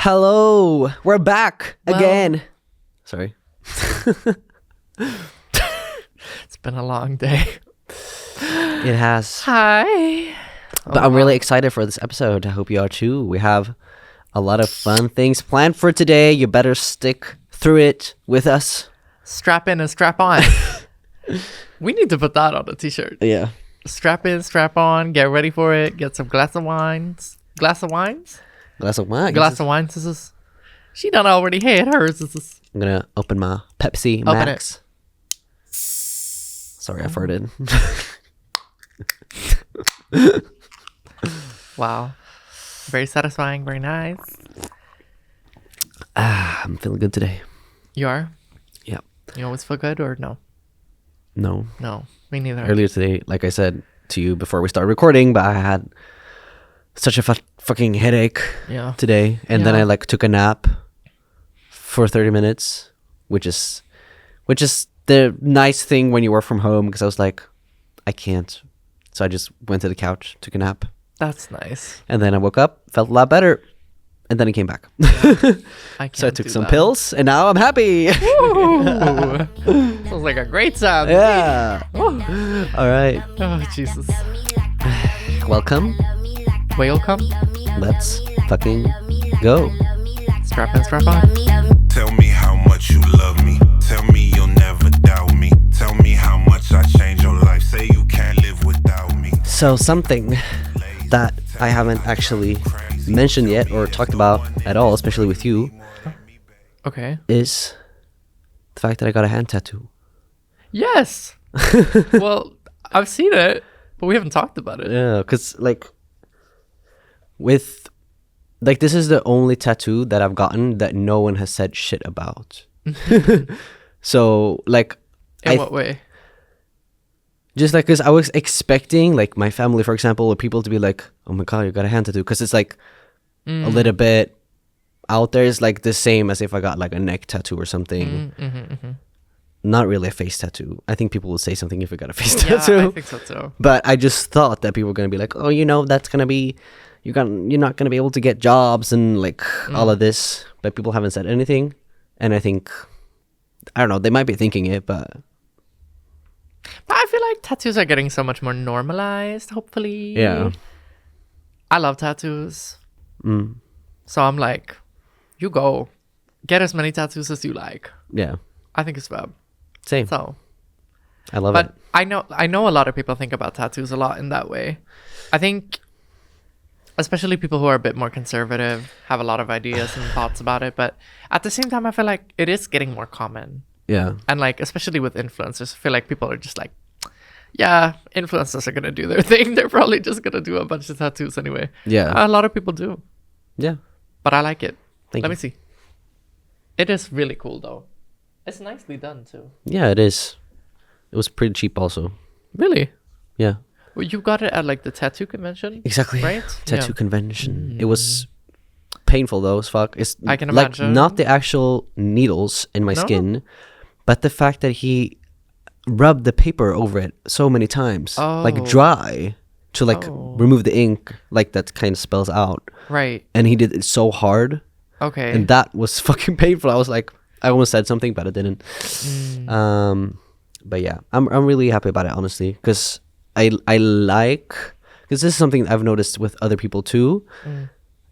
Hello, we're back again. Sorry. It's been a long day. It has. Hi. But I'm really excited for this episode. I hope you are too. We have a lot of fun things planned for today. You better stick through it with us. Strap in and strap on. We need to put that on a t-shirt. Yeah. Strap in, strap on, get ready for it. Get some glass of wines. Glass of wines? Glass of wine. Glass of wines. This is... She done already had hers. This is... I'm going to open my Pepsi Open Max. Sorry, I farted. Wow. Very satisfying. Very nice. I'm feeling good today. You are? Yeah. You always feel good or no? No. No. Me neither. Earlier today, like I said to you before we started recording, but I had such a fucking headache today. And then I took a nap for 30 minutes, which is the nice thing when you work from home, because I was like, I can't. So I just went to the couch, took a nap. That's nice. And then I woke up, felt a lot better. And then it came back. Yeah, So I took some pills and now I'm happy. Sounds like a great time. Yeah. All right. Oh, Jesus. Welcome. Welcome. Let's fucking go. Strap in, strap on. Tell me how much you love me. Tell me you'll never doubt me. Tell me how much I changed your life. Say you can't live without me. So something that I haven't actually mentioned yet or talked about at all, especially with you, Okay. is the fact that I got a hand tattoo. Yes. Well, I've seen it, but we haven't talked about it. Yeah, because this is the only tattoo that I've gotten that no one has said shit about. So In what way? just because I was expecting my family, for example, or people to be like, oh my god, you got a hand tattoo, because it's a little bit out there. It's the same as if I got a neck tattoo or something. Not really a face tattoo. I think people will say something if I got a face tattoo. Yeah, I think so too. But I just thought that people were gonna be like, oh, that's gonna be, you're not gonna be able to get jobs and all of this. But people haven't said anything, and I think, I don't know, they might be thinking it, but I feel like tattoos are getting so much more normalized, hopefully. yeah. I love tattoos. So I'm like, you go. Get as many tattoos as you like. Yeah. I think it's fab. Same. So, I love but it. I know a lot of people think about tattoos a lot in that way. I think especially people who are a bit more conservative have a lot of ideas and thoughts about it, but at the same time I feel like it is getting more common. Yeah. And especially with influencers, I feel like people are just like, yeah, influencers are gonna do their thing. They're probably just gonna do a bunch of tattoos anyway. Yeah. A lot of people do. Yeah. But I like it. Thank Let you. me see. It is really cool though. It's nicely done too. Yeah, it is. It was pretty cheap also. Really? Yeah. Well, you got it at the tattoo convention? Exactly. Right? Tattoo Yeah. convention. It was painful though as fuck. It's I can imagine. Not the actual needles in my No? skin, but the fact that he rubbed the paper over it so many times, Oh. dry, to Oh. remove the ink, that kind of spells out. Right. And he did it so hard, Okay. and that was fucking painful. I was like, I almost said something, but I didn't. But yeah, I'm really happy about it, honestly, because because this is something I've noticed with other people too,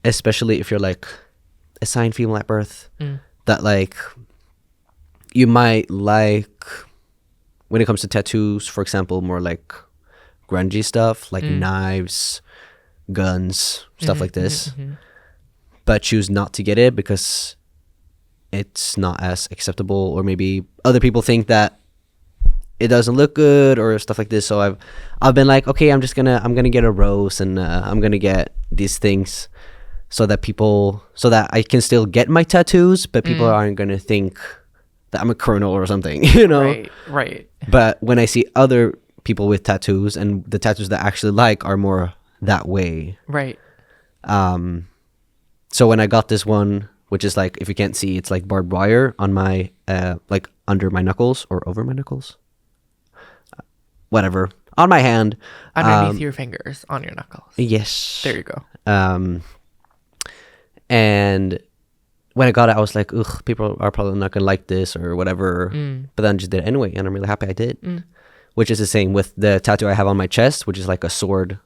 especially if you're assigned female at birth, that you might when it comes to tattoos, for example, more grungy stuff, knives, guns, stuff like this, but choose not to get it because it's not as acceptable, or maybe other people think that it doesn't look good or stuff like this. So I've been like, okay, I'm gonna get a rose, and I'm gonna get these things so that I can still get my tattoos, but people aren't gonna think that I'm a criminal or something, Right. But when I see other people with tattoos, and the tattoos that I actually are more that way. Right. So when I got this one, which is if you can't see, it's barbed wire on my under my knuckles or over my knuckles, whatever, on my hand, Underneath your fingers on your knuckles. yes, There you go. And when I got it, I was like, ugh, people are probably not gonna like this or whatever. But then I just did it anyway, and I'm really happy I did. Which is the same with the tattoo I have on my chest, which is like a sword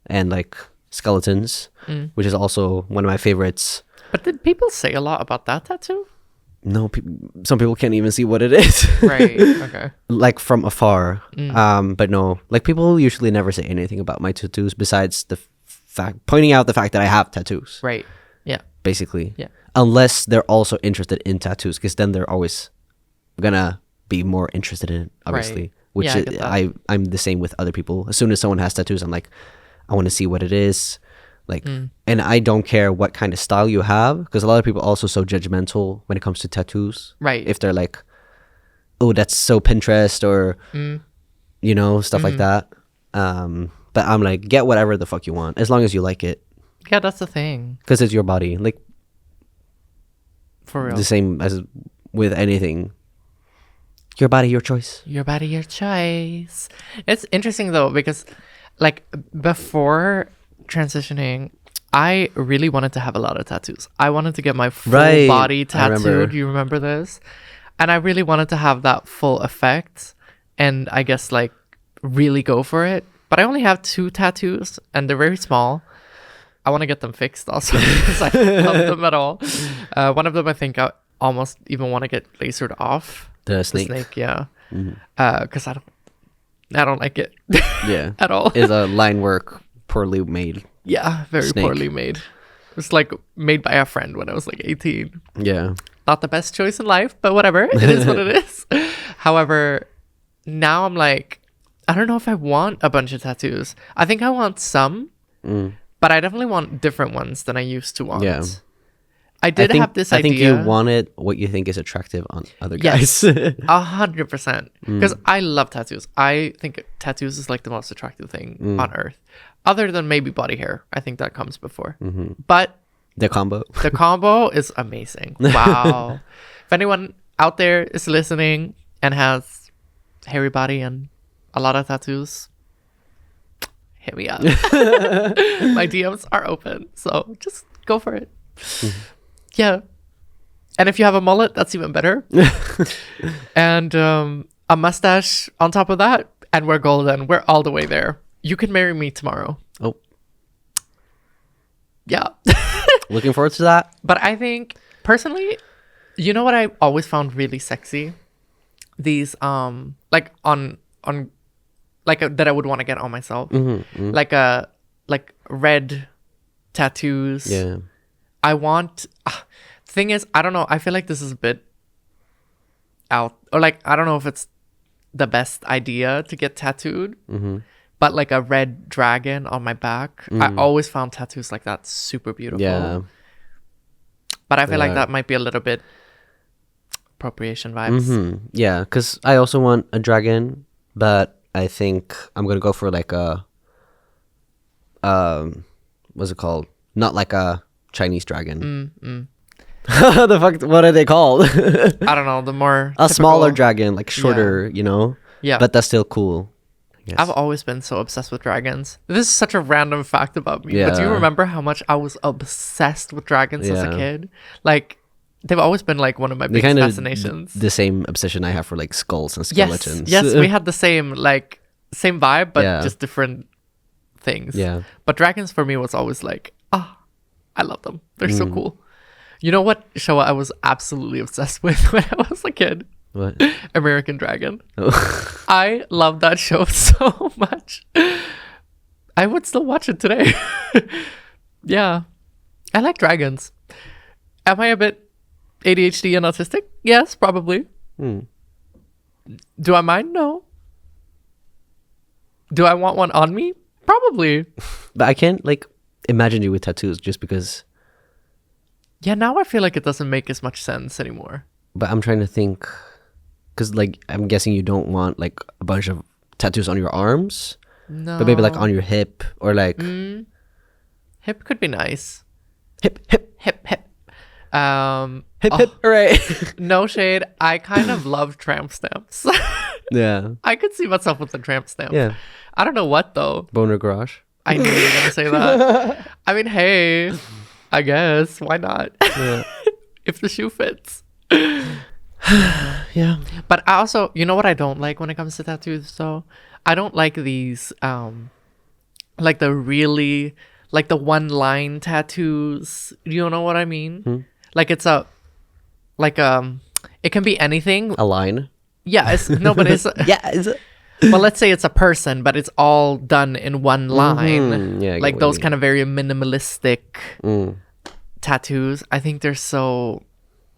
and like skeletons, which is also one of my favorites. But did people say a lot about that tattoo? No, some people can't even see what it is. Right. Okay. Like from afar. But no, like people usually never say anything about my tattoos besides the fact pointing out the fact that I have tattoos. Right. Yeah. Basically. Yeah. Unless they're also interested in tattoos, because then they're always gonna be more interested in it, obviously. Right. Which Yeah, I get that. I'm the same with other people. As soon as someone has tattoos, I'm like, I want to see what it is. Like, and I don't care what kind of style you have, because a lot of people are also so judgmental when it comes to tattoos. Right. If they're like, oh, that's so Pinterest, or you know, stuff like that. But I'm like, get whatever the fuck you want, as long as you like it, Yeah, that's the thing. because it's your body. Like For real. the same as with anything. Your body, your choice. Your body, your choice. It's interesting though, because like before transitioning, I really wanted to have a lot of tattoos. I wanted to get my full Right. body I remember. tattooed. You remember this? And I really wanted to have that full effect, and I guess like really go for it. But I only have 2 tattoos, and they're very small. I want to get them fixed also, because I don't love them at all. One of them, I think I almost even want to get lasered off. The The snake. snake, yeah. Because I don't like it Yeah. at all. Is a line work poorly made. Yeah, very Snake. poorly made. It was like made by a friend when I was like 18. Yeah. Not the best choice in life, but whatever. It is what it is. However, now I'm like, I don't know if I want a bunch of tattoos. I think I want some, but I definitely want different ones than I used to want. Yeah. I did have this I idea. think you wanted what you think is attractive on other Yes, guys. 100%. Because I love tattoos. I think tattoos is like the most attractive thing on earth, other than maybe body hair. I think that comes before. But The combo. the combo is amazing. Wow. If anyone out there is listening and has hairy body and a lot of tattoos, hit me up. My DMs are open, so just go for it. Yeah. And if you have a mullet, that's even better. And a mustache on top of that, and we're golden. We're all the way there. You can marry me tomorrow. Oh, Yeah. looking forward to that. But I think personally, you know what I always found really sexy? These like on like that I would want to get on myself. Like red tattoos. Yeah. I want thing is, I don't know, I feel like this is a bit out, or like I don't know if it's the best idea to get tattooed. But like a red dragon on my back. I always found tattoos like that super beautiful. Yeah. But I feel like Yeah. that might be a little bit appropriation vibes. Yeah, because I also want a dragon, but I think I'm gonna go for like a what's it called? Not like a Chinese dragon. The fuck? What are they called? I don't know, the more A smaller typical- dragon, like shorter, you know. Yeah. But that's still cool. I guess. I've always been so obsessed with dragons. This is such a random fact about me. But do you Yeah. remember how much I was obsessed with dragons as a Yeah. kid? Like, they've always been like one of my They biggest kind of fascinations. the same obsession I have for like skulls and Yes, skeletons. yes, we had the same vibe, but Yeah. just different things. Yeah. But dragons for me was always like, I love them. They're Mm. so cool. You know what show I was absolutely obsessed with when I was a kid? What? American Dragon. Oh. I love that show so much. I would still watch it today. Yeah. I like dragons. Am I a bit ADHD and autistic? Yes, probably. Do I mind? No. Do I want one on me? Probably. But I can't like imagine you with tattoos just because. Yeah, now I feel like it doesn't make as much sense anymore. But I'm trying to think, because like I'm guessing you don't want like a bunch of tattoos on your arms, No. but maybe like on your hip or like Hip could be nice. hip. Hip. Hip, Oh, hip, hooray. no shade. I kind of love tramp stamps. Yeah. I could see myself with a tramp stamp. Yeah. I don't know what though. Boner garage. I knew you were gonna say that. I mean, hey, I guess why not? Yeah. if the shoe fits. Yeah. But I also, you know what I don't like when it comes to tattoos though? I don't like these like the really like the one line tattoos. You know what I mean? Like it's a like it can be anything. A line. Yeah, it's no, but it's Yeah. Is it? well, let's say it's a person, but it's all done in one line. Yeah, I get like what those you kind of very minimalistic mean. tattoos. I think they're so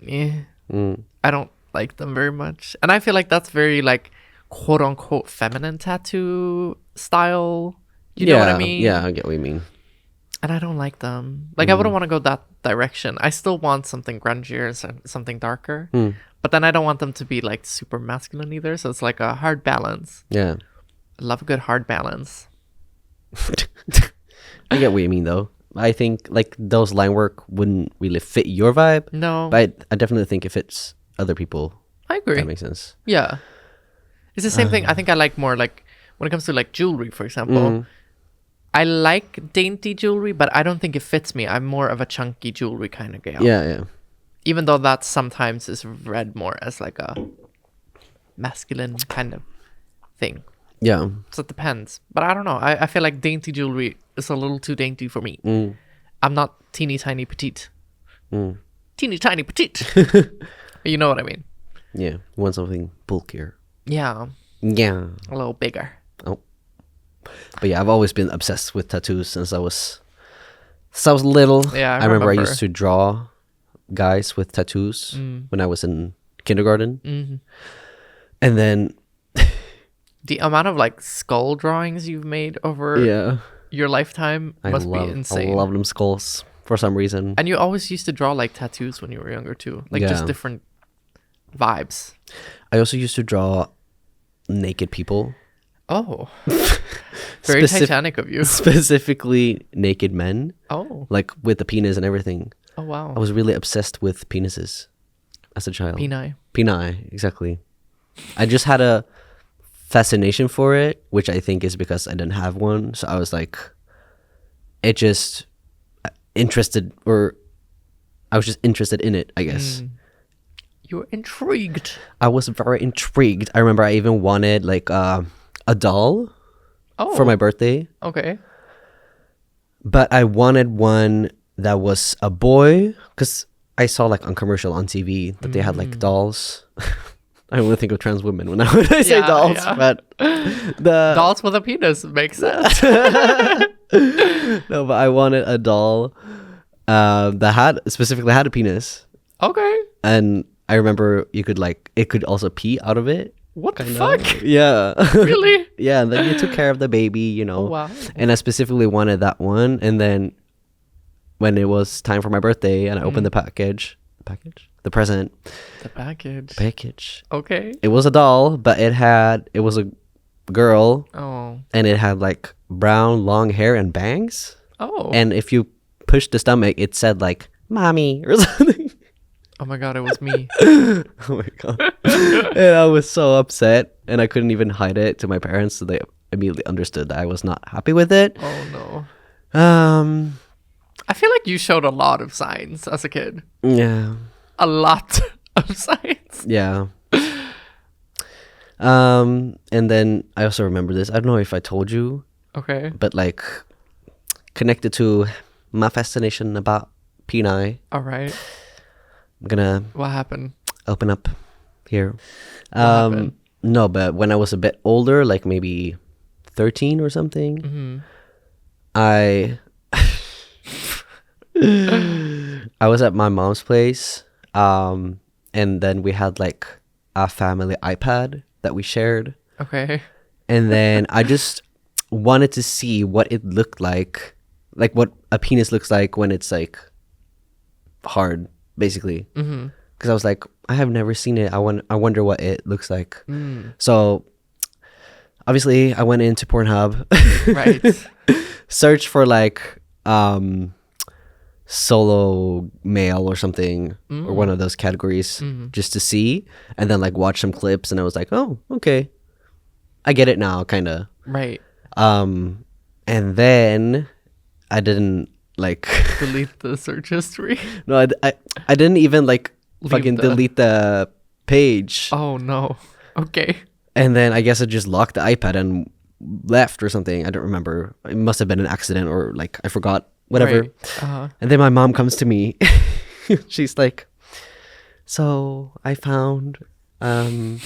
I don't like them very much. And I feel like that's very like quote unquote feminine tattoo style. You know what I mean? Yeah, I get what you mean. And I don't like them. Like I wouldn't want to go that direction. I still want something grungier, something darker. But then I don't want them to be like super masculine either. So it's like a hard balance. Yeah. I love a good hard balance. I get what you mean though. I think like those line work wouldn't really fit your vibe. No. But I definitely think it fits other people. I agree. That makes sense. Yeah. It's the same thing. I think I like more like when it comes to like jewelry, for example. I like dainty jewelry, but I don't think it fits me. I'm more of a chunky jewelry kind of gal. Yeah, yeah. Even though that sometimes is read more as like a masculine kind of thing. Yeah. So it depends. But I don't know. I feel like dainty jewelry is a little too dainty for me. I'm not teeny tiny petite. Teeny tiny petite. You know what I mean? Yeah. You want something bulkier. Yeah. Yeah. A little bigger. Oh. But yeah, I've always been obsessed with tattoos since I was little. Yeah, I remember I remember. used to draw guys with tattoos when I was in kindergarten. And then The amount of like skull drawings you've made over yeah, your lifetime must be insane. I love them skulls for some reason. And you always used to draw like tattoos when you were younger too. Like just Yeah. different vibes. I also used to draw naked people. Oh. Very Titanic of you. Specifically naked men, Oh. like with the penis and everything. Oh wow. I was really obsessed with penises as a child. Peni. Peni, exactly. I just had a fascination for it, which I think is because I didn't have one. So I was like, it just interested, or I was just interested in it, I guess. You were intrigued. I was very intrigued. I remember I even wanted like a doll Oh. for my birthday, Okay. but I wanted one that was a boy because I saw like on commercial on TV that they had like dolls. I only think of trans women when I say Yeah, dolls, yeah. but the Dolls with a penis makes sense. no, but I wanted a doll that had specifically had a penis, Okay. and I remember you could like it could also pee out of it. What the fuck? Yeah. Really? Yeah, and then you took care of the baby, you know. Oh, wow. And I specifically wanted that one, and then when it was time for my birthday and I opened the present The package. package. Okay. It was a doll, but it was a girl, Oh. and it had like brown long hair and bangs. Oh. And if you pushed the stomach, it said like "mommy" or something. Oh my god, it was me. Oh my god. And I was so upset, and I couldn't even hide it to my parents, so they immediately understood that I was not happy with it. Oh no. Um I feel like you showed a lot of signs as a kid. yeah. A lot of signs. Yeah. And then I also remember this. I don't know if I told you, Okay. but like connected to my fascination about peni, All right. I'm gonna What happened? open up here. happened? No, but when I was a bit older, like maybe 13 or something, I I was at my mom's place, and then we had like a family iPad that we shared, Okay. and then I just wanted to see what it looked like what a penis looks like when it's like hard, basically. Because I was like, I have never seen it. I wonder what it looks like. So obviously I went into Pornhub, Right. searched for like solo male or something, or one of those categories, just to see, and then like watch some clips, and I was like, oh, okay, I get it now, kind of. Right. And then I didn't like Delete the search history. no, I didn't even like Leave fucking the- delete the page. Oh no. Okay. And then I guess I just locked the iPad and left or something. I don't remember. It must have been an accident or like I forgot. Whatever. Right. Uh-huh. And then my mom comes to me. She's like, "So I found the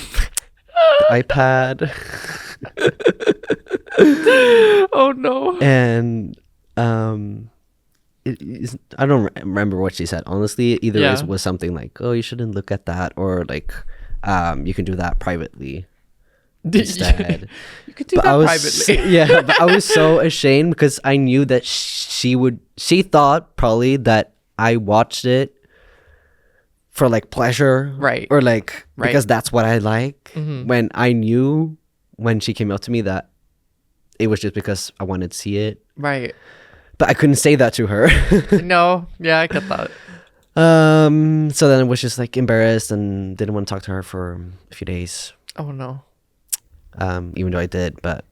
iPad." Oh no. And I don't remember what she said. Honestly, either Yeah. it was something like, "Oh, you shouldn't look at that," or like, "You can do that privately." Instead. You could do But that I was privately. yeah, but I was so ashamed because I knew that she thought probably that I watched it for like pleasure, Right. or like Right. because that's what I like. Mhm. When I knew when she came up to me that it was just because I wanted to see it, Right. but I couldn't say that to her. No. Yeah, I get that. So then I was just like embarrassed and didn't want to talk to her for a few days. Oh no. Even though I did, but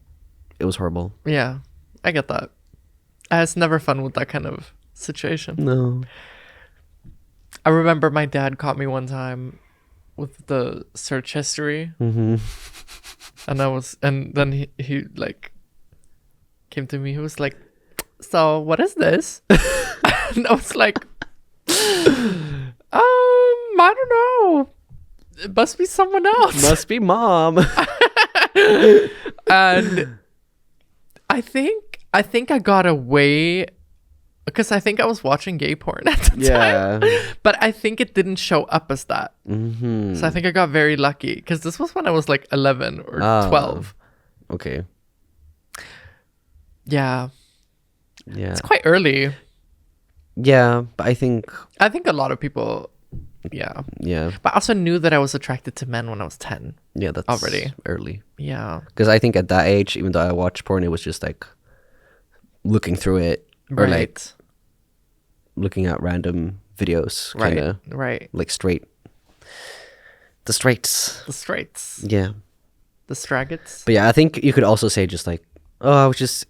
it was horrible. Yeah, I get that. It's never fun with that kind of situation. No. I remember my dad caught me one time with the search history, Mm-hmm. and then he like came to me. He was like, "So what is this?" And I was like, I don't know. It must be someone else." Must be mom. And I think I got away because I think I was watching gay porn at the time. Yeah. But I think it didn't show up as that. Mm-hmm. So I think I got very lucky because this was when I was like 11 or Ah. 12. Okay. Yeah, Yeah. it's quite early. Yeah, but I think I think a lot of people, yeah. yeah, But I also knew that I was attracted to men when I was 10. yeah, that's Already. early. Yeah. Because I think at that age, even though I watched porn, it was just like looking through it or like Right. looking at random videos, Right. kind of Right. like straight. The straights. The straights. Yeah. The straggots. But yeah, I think you could also say just like, oh, I was just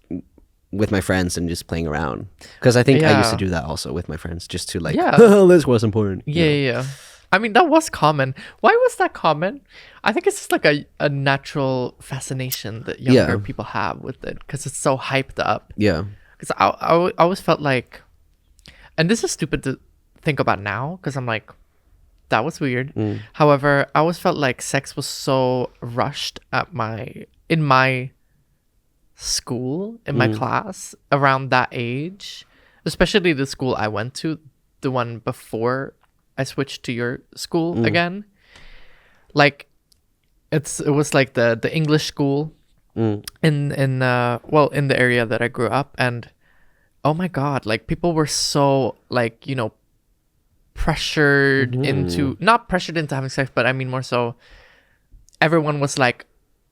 with my friends and just playing around. Because I think I used to Yeah. do that also with my friends, just to like, Yeah. oh, this was important. you Yeah, know? yeah, yeah. I mean, that was common. Why was that common? I think it's just like a natural fascination that younger Yeah. people have with it because it's so hyped up. Yeah. Because I always felt like, and this is stupid to think about now because I'm like, that was weird. However, I always felt like sex was so rushed in my school, in my class around that age, especially the school I went to, the one before I switched to your school again. Like it was like the English school in the area that I grew up, and oh my god, like people were so like, pressured into, not pressured into having sex, but I mean more so everyone was like,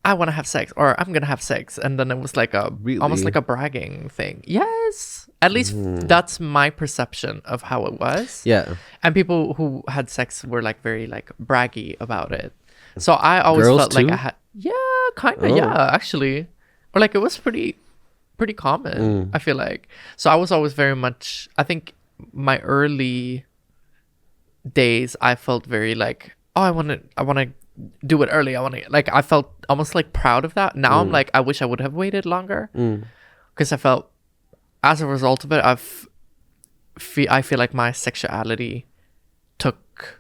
I want to have sex or I'm gonna have sex, and then it was like Really? almost like a bragging thing. Yes, at least that's my perception of how it was. Yeah. And people who had sex were like very like braggy about it. So I always Girls felt like too? I had, yeah, kind of, Oh. yeah, actually, or like it was pretty common. I feel like, so I was always very much, I think my early days I felt very like, oh, I want to do it early. I felt almost like proud of that. Now I'm like, I wish I would have waited longer because I felt as a result of it, I feel like my sexuality took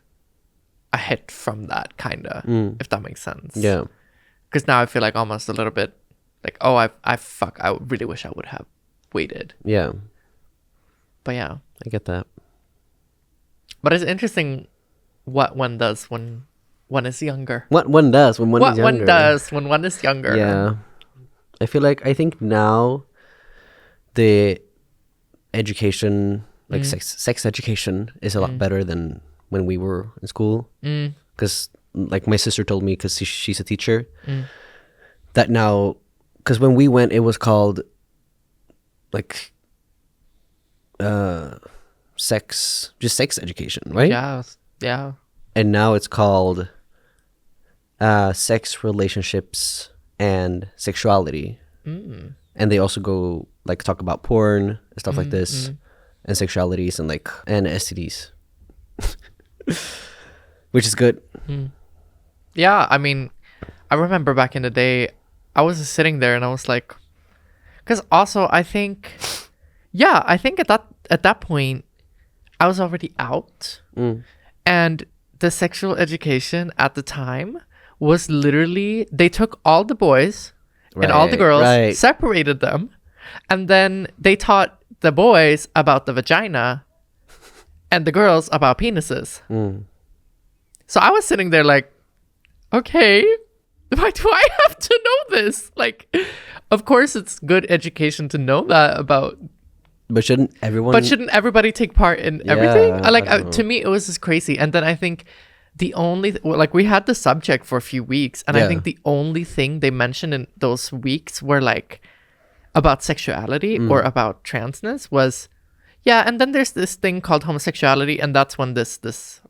a hit from that, kind of, if that makes sense. Yeah. Because now I feel like almost a little bit like, oh, I really wish I would have waited. Yeah. But yeah, I get that. but it's interesting what one does when one is younger. What one does when one What is younger. one does when one is younger. Yeah. I think now the education, like sex education, is a lot better than when we were in school. Because like my sister told me, because she's a teacher, that now, because when we went, it was called like sex education, right? Yeah. Yeah. And now it's called sex, relationships, and sexuality. And they also go like talk about porn and stuff like this. and sexualities and STDs, which is good. Yeah, I mean, I remember back in the day, I was just sitting there and I was like, because also I think at that point, I was already out, and the sexual education at the time was literally they took all the boys and all the girls, separated them, and then they taught the boys about the vagina and the girls about penises. So I was sitting there like, okay, why do I have to know this? Like, of course it's good education to know that about, but shouldn't everybody take part in everything? To me it was just crazy. And then I think the only we had the subject for a few weeks, and I think the only thing they mentioned in those weeks were like about sexuality or about transness was and then there's this thing called homosexuality, and that's when this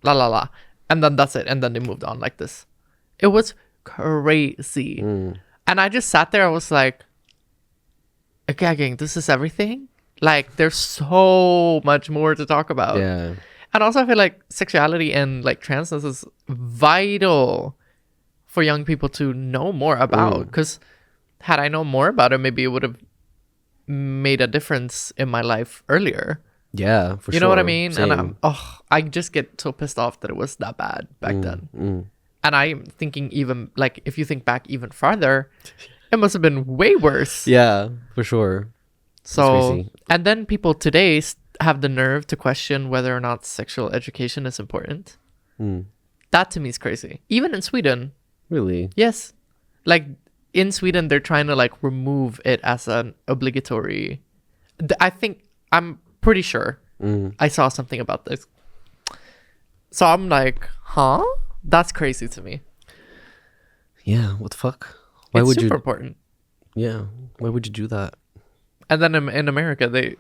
la la la, and then that's it, and then they moved on like this. It was crazy. And I just sat there, I was like, okay, gang, this is everything? Like, there's so much more to talk about. Yeah. And also I feel like sexuality and like transness is vital for young people to know more about, because had I known more about it, maybe it would have made a difference in my life earlier. Yeah, for sure. You know what I mean? Same. And I just get so pissed off that it was that bad back then. And I'm thinking, even like, if you think back even farther, it must have been way worse. Yeah, for sure. So, and then people today have the nerve to question whether or not sexual education is important. That to me is crazy. Even in Sweden. Really? Yes. Like, in Sweden, they're trying to like remove it as an obligatory. I'm pretty sure I saw something about this. So I'm like, huh? That's crazy to me. Yeah, what the fuck? It's super important. Yeah, why would you do that? And then in America, they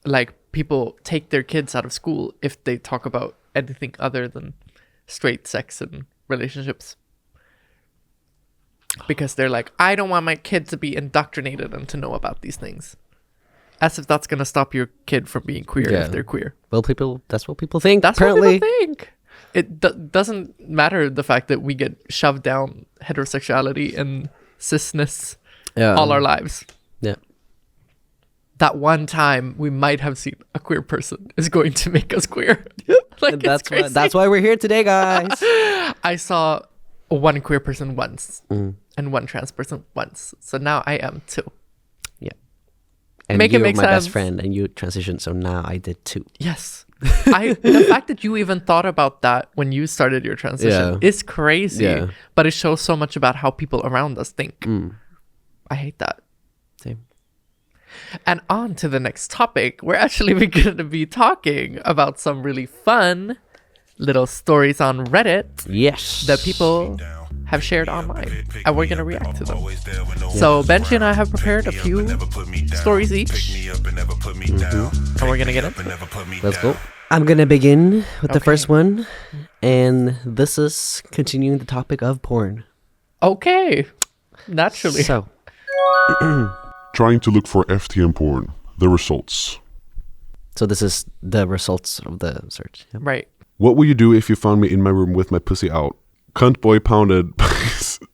like people take their kids out of school if they talk about anything other than straight sex and relationships. Because they're like, I don't want my kid to be indoctrinated and to know about these things. As if that's going to stop your kid from being queer if they're queer. Well, that's what people think. That's apparently. what people think. It doesn't matter the fact that we get shoved down heterosexuality and cisness all our lives. Yeah. That one time we might have seen a queer person is going to make us queer. Like, that's why we're here today, guys. I saw one queer person once and one trans person once. So now I am two. Yeah. And make you it make were my sense. best friend and you transitioned, so now I did too. Yes. The fact that you even thought about that when you started your transition is crazy. Yeah. But it shows so much about how people around us think. I hate that. Same. And on to the next topic. We're actually going to be talking about some really fun little stories on Reddit. Yes. That people have shared online, and we're going to react to them. So Benji and I have prepared a few stories each, and we're going to get it. Let's go. I'm going to begin with the first one, and this is continuing the topic of porn. Okay. Naturally. So, trying to look for FTM porn. The results. So this is the results of the search. Yep. Right. What would you do if you found me in my room with my pussy out? Cunt boy pounded by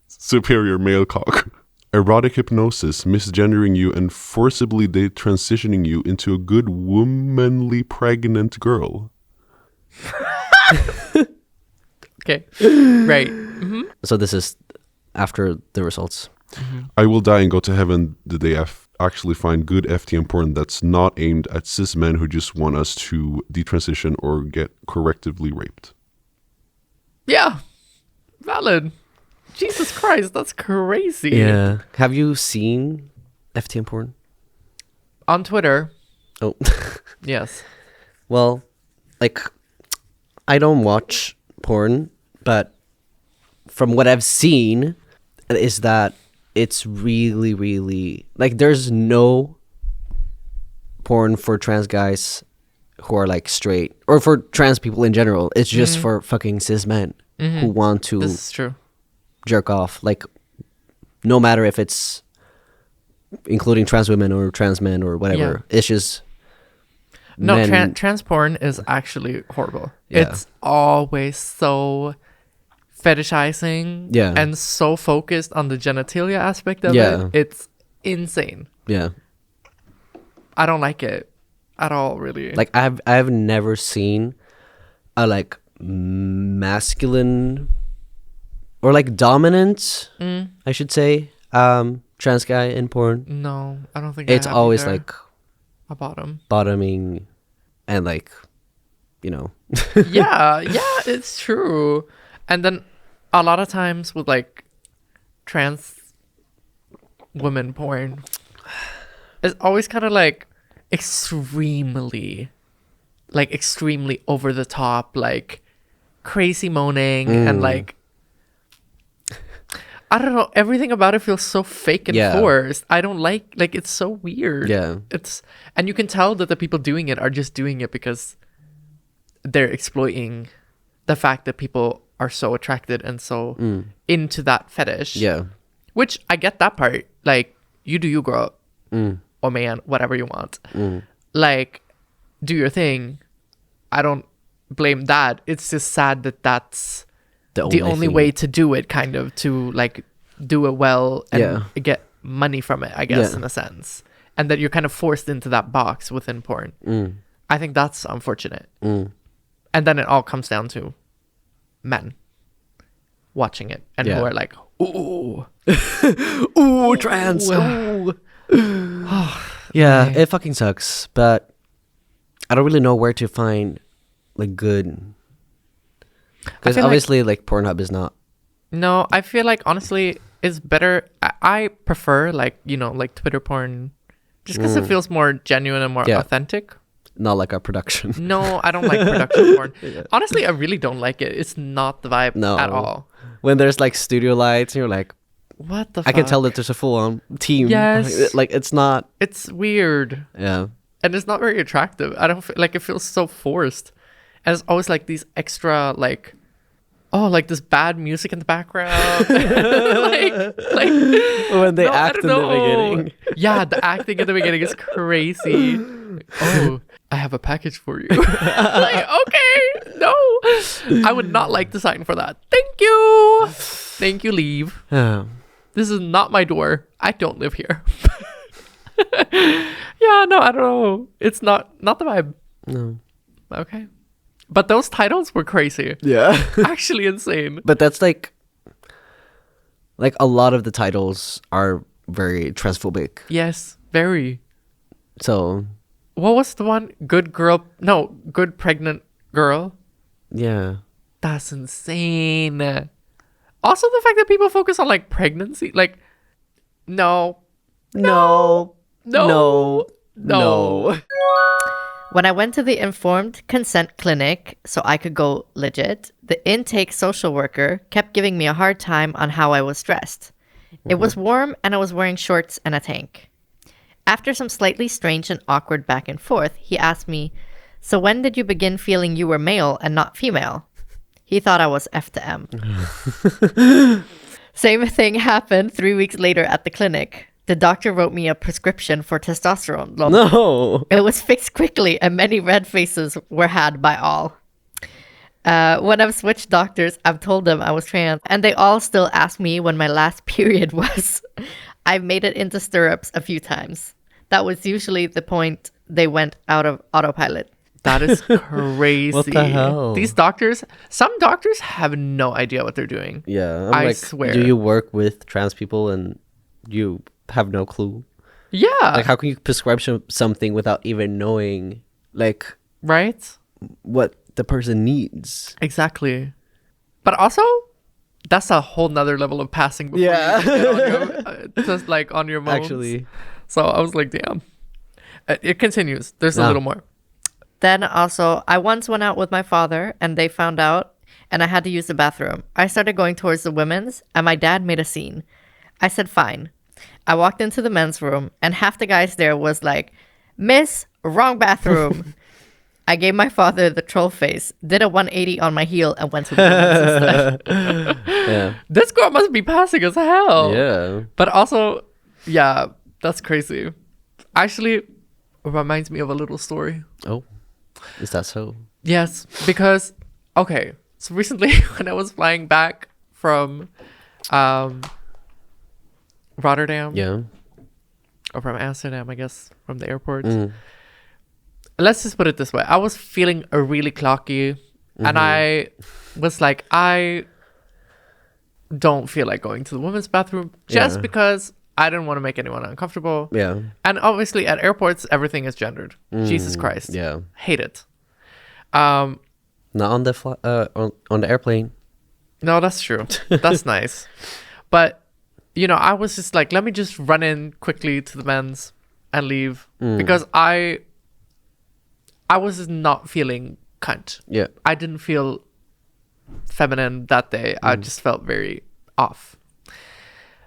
superior male cock. Erotic hypnosis, misgendering you and forcibly transitioning you into a good womanly pregnant girl. Okay. Right. So this is after the results. I will die and go to heaven the day I actually find good FTM porn that's not aimed at cis men who just want us to detransition or get correctively raped. Yeah. Valid. Jesus Christ, that's crazy. Yeah. Have you seen FTM porn? On Twitter. Oh. Yes. Well, like, I don't watch porn, but from what I've seen is that it's really, really, like, there's no porn for trans guys who are like straight, or for trans people in general. It's just for fucking cis men who want to This is true. jerk off, like, no matter if it's including trans women or trans men or whatever. It's just No, men. trans porn is actually horrible. Yeah. It's always so fetishizing Yeah. and so focused on the genitalia aspect of Yeah. it. It's insane. Yeah. I don't like it at all, really. Like I've never seen a like masculine or like dominant, I should say, trans guy in porn. No, I don't think It's I have always either. like A bottom. bottoming and like, you know. Yeah, it's true. And then a lot of times with like trans women porn, it's always kind of like extremely over the top, like crazy moaning and like I don't know, everything about it feels so fake and Yeah. forced. I don't like it's so weird. Yeah. And you can tell that the people doing it are just doing it because they're exploiting the fact that people are so attracted and so into that fetish. Yeah. Which I get that part. Like, you do you, girl. Or man, whatever you want. Like, do your thing. I don't blame that. It's just sad that that's the only thing. way to do it, kind of, to like do it well and get money from it, I guess, in a sense. And that you're kind of forced into that box within porn. I think that's unfortunate. And then it all comes down to men watching it and who are like, ooh, Ooh, trans. Ooh. Yeah, it fucking sucks, but I don't really know where to find like good. Because feel obviously, like Pornhub is not. No, I feel like honestly, it's better. I prefer like, you know, like Twitter porn, just because it feels more genuine and more authentic. Not like our production. No, I don't like production porn. Honestly, I really don't like it. It's not the vibe at all. When there's like studio lights, and you're like, What the fuck? I can tell that there's a full-on team. Yes. Like it's not. It's weird. Yeah. And it's not very attractive. I don't feel like it feels so forced. And it's always like these extra like, oh, like this bad music in the background. like When they no, I act don't in the know. beginning. Yeah, the acting in the beginning is crazy. Oh, I have a package for you. Like, okay, no. I would not like to sign for that. Thank you. Thank you, leave. Yeah. This is not my door. I don't live here. Yeah, no, I don't know. It's not the vibe. No. Okay. But those titles were crazy. Yeah. Actually insane. But that's like a lot of the titles are very transphobic. Yes, very. So What was the one? Good pregnant girl. yeah. That's insane. Also, the fact that people focus on like pregnancy, like, no. When I went to the informed consent clinic so I could go legit, the intake social worker kept giving me a hard time on how I was dressed. It was warm and I was wearing shorts and a tank. After some slightly strange and awkward back and forth, he asked me, "So when did you begin feeling you were male and not female?" He thought I was F to M. Same thing happened 3 weeks later at the clinic. The doctor wrote me a prescription for testosterone. No. It was fixed quickly and many red faces were had by all. When I've switched doctors, I've told them I was trans and they all still ask me when my last period was. I've made it into stirrups a few times. That was usually the point they went out of autopilot. That is crazy. What the hell? These doctors, some doctors have no idea what they're doing. Yeah. I like, swear. Do you work with trans people and you have no clue? Yeah. Like, how can you prescribe something without even knowing, like, right? what the person needs? Exactly. But also, that's a whole nother level of passing before Yeah. you get on your, just like on your moans. Actually. So I was like, damn. It continues. There's a Yeah. little more. Then also, I once went out with my father and they found out and I had to use the bathroom. I started going towards the women's and my dad made a scene. I said, fine. I walked into the men's room and half the guys there was like, "Miss, wrong bathroom." I gave my father the troll face, did a 180 on my heel and went to the women's instead. Yeah. This girl must be passing as hell. Yeah. But also, yeah, that's crazy. Actually, reminds me of a little story. Oh, is that so? Yes, because okay, so recently when I was flying back from Rotterdam, Yeah. or from Amsterdam, I guess, from the airport. Mm. Let's just put it this way: I was feeling really clocky, and I was like, I don't feel like going to the women's bathroom just Yeah. because I didn't want to make anyone uncomfortable. Yeah. And obviously, at airports, everything is gendered. Jesus Christ, Yeah. hate it. Not on the on the airplane. No, that's true. That's nice. But, you know, I was just like, let me just run in quickly to the men's and leave. Because I was just not feeling cunt. Yeah. I didn't feel feminine that day. I just felt very off.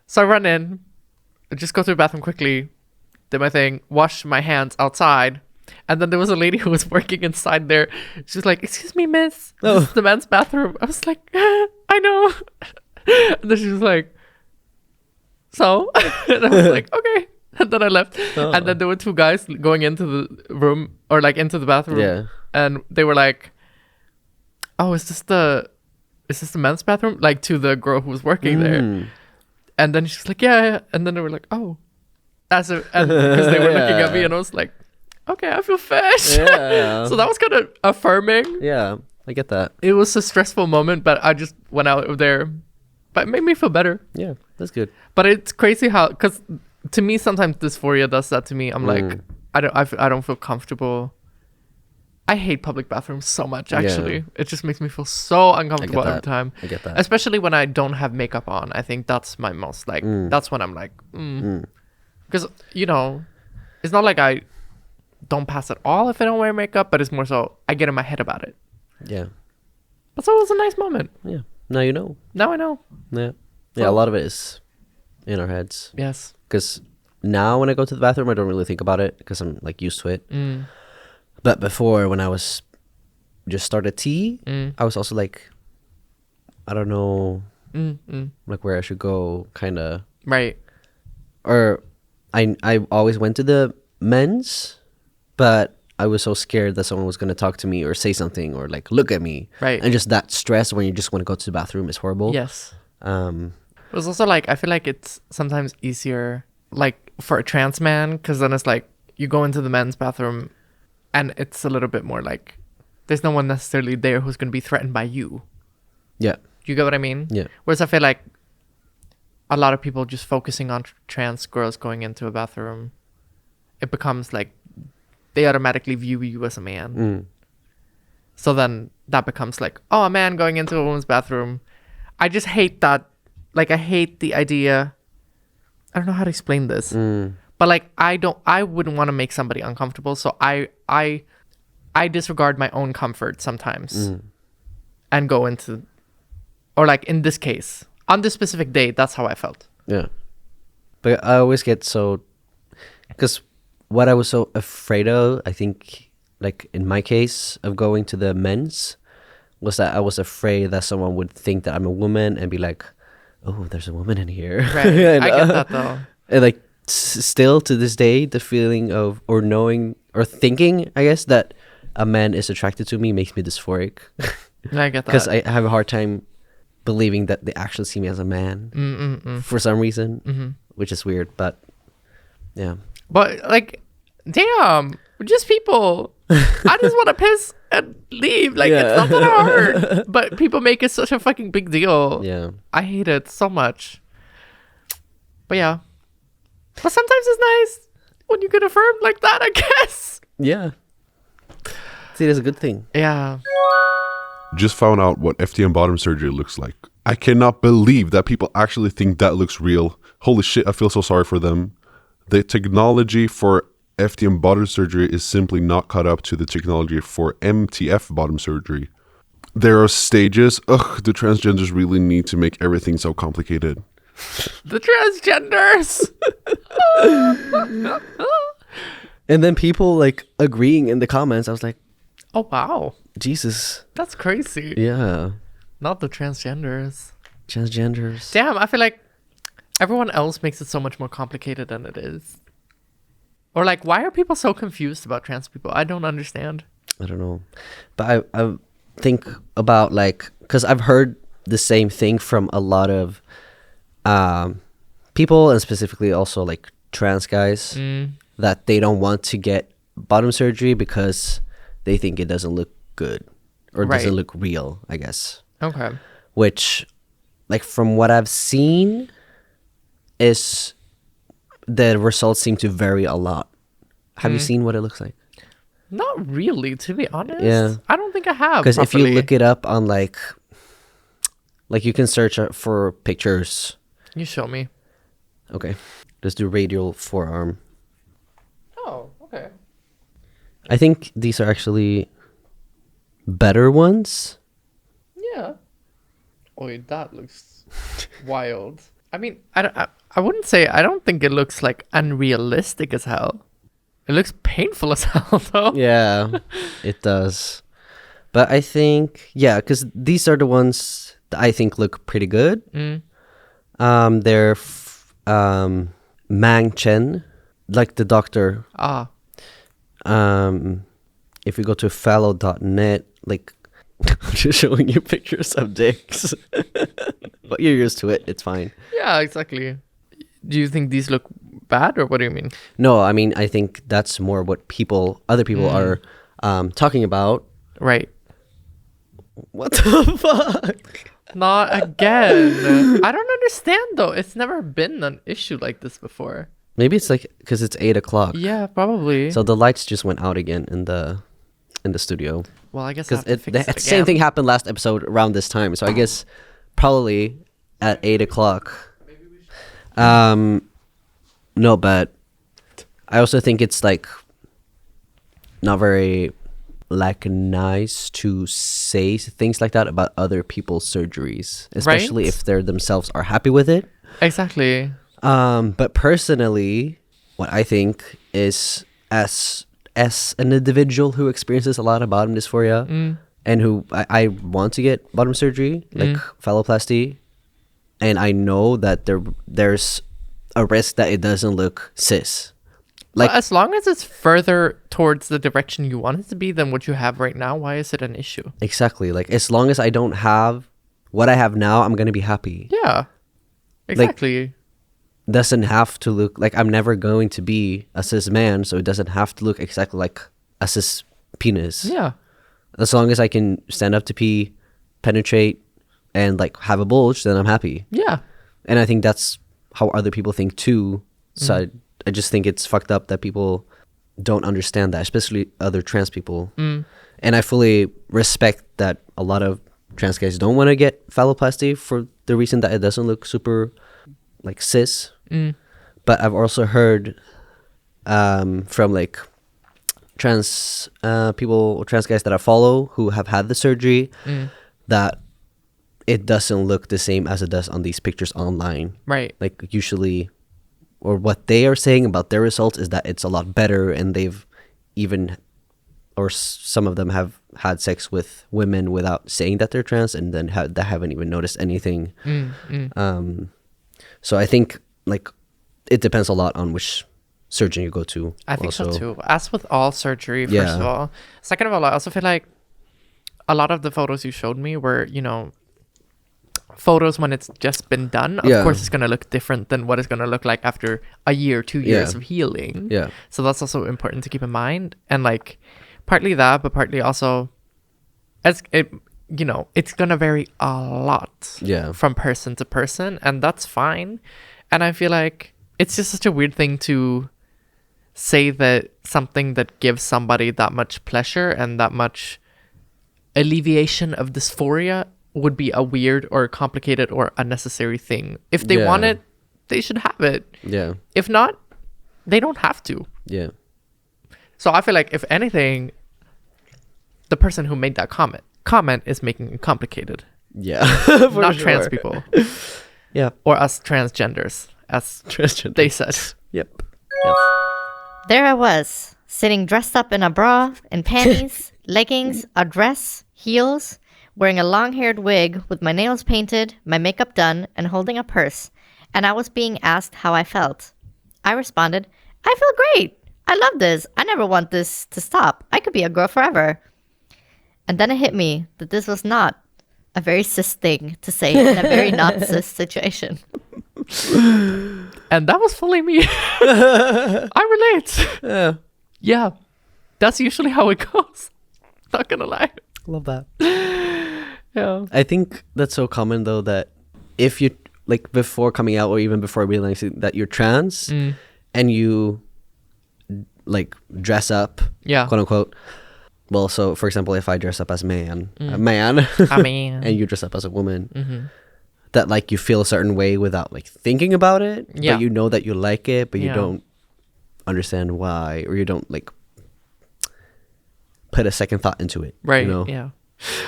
So I run in, just go to the bathroom quickly, did my thing, washed my hands outside. And then there was a lady who was working inside there. She's like, excuse me, miss. This is the men's bathroom. I was like, I know. And then she was like, so? And I was like, okay. And then I left. And then there were two guys going into the room, or like into the bathroom. Yeah. And they were like, oh, is this the men's bathroom? Like to the girl who was working there. And then she's like, yeah. And then they were like, oh. And because they were looking at me, and I was like, okay, I feel fresh. Yeah. So that was kind of affirming. Yeah. I get that. It was a stressful moment, but I just went out of there. But it made me feel better. Yeah. That's good. But it's crazy how, because to me, sometimes dysphoria does that to me. I'm like, I don't feel comfortable. I hate public bathrooms so much, actually. Yeah. It just makes me feel so uncomfortable every time. I get that. Especially when I don't have makeup on. I think that's my most, like, that's when I'm like, Because, you know, it's not like I don't pass at all if I don't wear makeup, but it's more so I get in my head about it. Yeah. But so it was a nice moment. Yeah. Now you know. Now I know. Yeah. Yeah. A lot of it is in our heads. Yes. Because now when I go to the bathroom, I don't really think about it because I'm like used to it. But before, when I was just started tea, I was also like, I don't know, like where I should go, kind of. Right. Or I always went to the men's, but I was so scared that someone was going to talk to me or say something or like look at me. Right. And just that stress when you just want to go to the bathroom is horrible. Yes. Um, It was also like, I feel like it's sometimes easier, like for a trans man, because then it's like you go into the men's bathroom and it's a little bit more like there's no one necessarily there who's going to be threatened by you. yeah. You get what I mean? Yeah. Whereas I feel like a lot of people just focusing on trans girls going into a bathroom, it becomes like they automatically view you as a man. So then that becomes like, oh, a man going into a woman's bathroom. I just hate that. Like, I hate the idea. I don't know how to explain this. But like, I wouldn't want to make somebody uncomfortable. So I disregard my own comfort sometimes and go into, or like in this case, on this specific day, that's how I felt. Yeah. But I always get so, because what I was so afraid of, I think, like in my case of going to the men's, was that I was afraid that someone would think that I'm a woman and be like, oh, there's a woman in here. Right. And, I get that though. And like still to this day, the feeling of, or knowing, or thinking, I guess, that a man is attracted to me makes me dysphoric. I get that. Because I have a hard time believing that they actually see me as a man for some reason, which is weird, but yeah. But like, damn, we're just people. I just want to piss and leave. Like, it's not that hard. But people make it such a fucking big deal. Yeah. I hate it so much. But yeah. But sometimes it's nice when you get affirmed like that, I guess. Yeah. See, that's a good thing. Yeah. Just found out what FTM bottom surgery looks like. I cannot believe that people actually think that looks real. Holy shit, I feel so sorry for them. The technology for FTM bottom surgery is simply not caught up to the technology for MTF bottom surgery. There are stages. Ugh, the transgenders really need to make everything so complicated. The transgenders. And then people like agreeing in the comments. I was like, Oh, wow. Jesus. That's crazy. Yeah. Not the transgenders. Transgenders. Damn, I feel like everyone else makes it so much more complicated than it is. Or like, why are people so confused about trans people? I don't understand. I don't know. But I think about like, because I've heard the same thing from a lot of people, and specifically also like trans guys, that they don't want to get bottom surgery because they think it doesn't look good or Right. doesn't look real, I guess. Okay. Which, like, from what I've seen, is the results seem to vary a lot. Have you seen what it looks like? Not really, to be honest. Yeah. I don't think I have. Because if you properly. look it up on like you can search for pictures. You show me. Okay, just do radial forearm. Oh, okay. I think these are actually better ones. Yeah. Oh, that looks wild. I mean, I wouldn't say, I don't think it looks like unrealistic as hell. It looks painful as hell, though. Yeah, it does. But I think, yeah, because these are the ones that I think look pretty good. They're Mang Chen, like the doctor. Ah, If you go to fallow.net, like, I'm just showing you pictures of dicks. But you're used to it. It's fine. yeah, exactly. Do you think these look bad, or what do you mean? No, I mean, I think that's more what other people are talking about. Right. What the fuck? Not again. I don't understand, though. It's never been an issue like this before. Maybe it's like because it's 8 o'clock. Yeah, probably. So the lights just went out again in the studio. Well, I guess I Because have to fix it the same again. thing happened last episode around this time. So I guess probably at 8 o'clock. No, but I also think it's like not very like nice to say things like that about other people's surgeries, especially Right? if they're themselves are happy with it. Exactly. But personally, what I think is as an individual who experiences a lot of bottom dysphoria and who I want to get bottom surgery, like phalloplasty, and I know that there's a risk that it doesn't look cis. Like, But as long as it's further towards the direction you want it to be than what you have right now, why is it an issue? exactly, like as long as I don't have what I have now, I'm gonna be happy. Yeah. Exactly. Doesn't have to look like I'm never going to be a cis man, so it doesn't have to look exactly like a cis penis. Yeah. As long as I can stand up to pee, penetrate, and like have a bulge, then I'm happy. Yeah. And I think that's how other people think too. So I just think it's fucked up that people don't understand that, especially other trans people. And I fully respect that a lot of trans guys don't want to get phalloplasty for the reason that it doesn't look super like cis. But I've also heard from like trans people or trans guys that I follow who have had the surgery that it doesn't look the same as it does on these pictures online. Right. Like usually, or what they are saying about their results is that it's a lot better, and they've even, or some of them have had sex with women without saying that they're trans, and then that haven't even noticed anything. So I think like it depends a lot on which surgeon you go to. I think so also. too. As with all surgery, first Yeah. of all. Second of all, I also feel like a lot of the photos you showed me were, photos when it's just been done. Of Yeah. course, it's going to look different than what it's going to look like after a year, 2 years Yeah. of healing. Yeah. So that's also important to keep in mind. And like partly that, but partly also it's going to vary a lot Yeah. from person to person, and that's fine. And I feel like it's just such a weird thing to say that something that gives somebody that much pleasure and that much alleviation of dysphoria would be a weird or complicated or unnecessary thing. If they want Yeah. it, they should have it. Yeah. If not, they don't have to. Yeah. So I feel like if anything, the person who made that comment is making it complicated. Yeah. For Not trans sure. people Yeah. or us transgenders, as Transgender. they said. Yep. Yes. There I was, sitting dressed up in a bra and panties, leggings, a dress, heels, wearing a long-haired wig with my nails painted, my makeup done, and holding a purse. And I was being asked how I felt. I responded, I feel great. I love this. I never want this to stop. I could be a girl forever. And then it hit me that this was not a very cis thing to say in a very not cis situation. And that was fully me. I relate. Yeah. Yeah. That's usually how it goes. Not gonna lie. Love that. Yeah. I think that's so common though, that if you like before coming out or even before realizing that you're trans and you like dress up, Yeah. quote unquote. Well, so for example, if I dress up as a man, and you dress up as a woman, that like you feel a certain way without like thinking about it, Yeah. but you know that you like it, but you Yeah. don't understand why, or you don't like put a second thought into it. Right. You know? Yeah.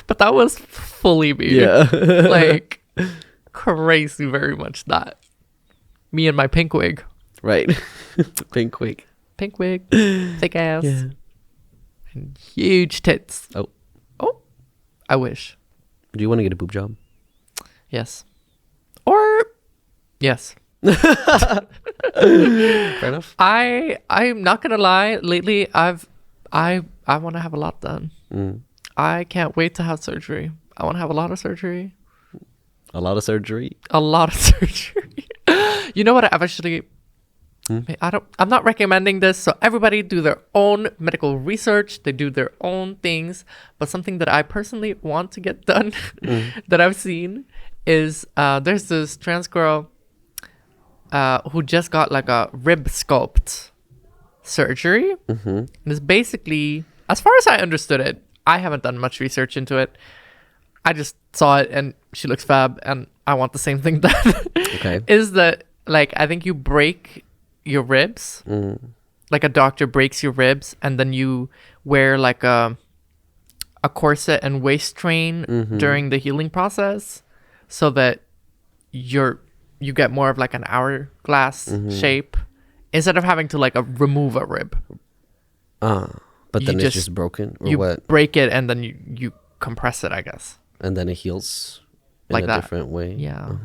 But that was fully me. Yeah. Like crazy, very much that. Me and my pink wig. Right. Pink wig. Pink wig, thick ass, Yeah. and huge tits. Oh, Oh, I wish. do you want to get a boob job? Yes. Or yes. Fair enough. I'm not gonna lie. Lately, I want to have a lot done. I can't wait to have surgery. I want to have a lot of surgery. A lot of surgery. A lot of surgery. You know what? I've actually. I'm not recommending this. So everybody do their own medical research. They do their own things. But something that I personally want to get done that I've seen is there's this trans girl who just got like a rib sculpt surgery. And it's basically, as far as I understood it, I haven't done much research into it. I just saw it and she looks fab and I want the same thing done. Okay. Is that like, I think you break your ribs, like a doctor breaks your ribs, and then you wear like a corset and waist train during the healing process, so that you get more of like an hourglass shape instead of having to like remove a rib. But You then it's just- just broken, or You what? break it and then you compress it, I guess. And then it heals in Like a that. different way. Yeah.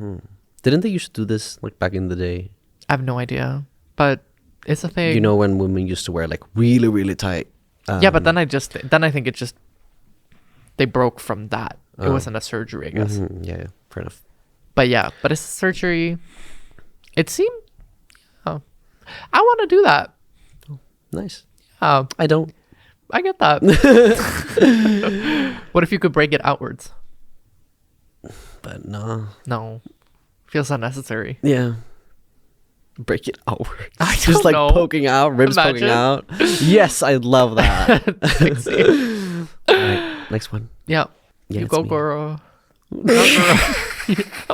Didn't they used to do this like back in the day? I have no idea, but it's a thing. You know, when women used to wear like really, really tight. Yeah, but then I think it just, they broke from that. It wasn't a surgery, I guess. Yeah, fair enough. But yeah, but it's surgery. It seemed, I want to do that. Nice. I I don't. get that. What if you could break it outwards? But no. No. Feels unnecessary. Yeah. Break it outwards. I Just don't like know. poking out, ribs poking Imagine. out. Yes, I love that. Sexy. All right, next one. Yeah. Yeah, You it's go, me. girl. Go, girl.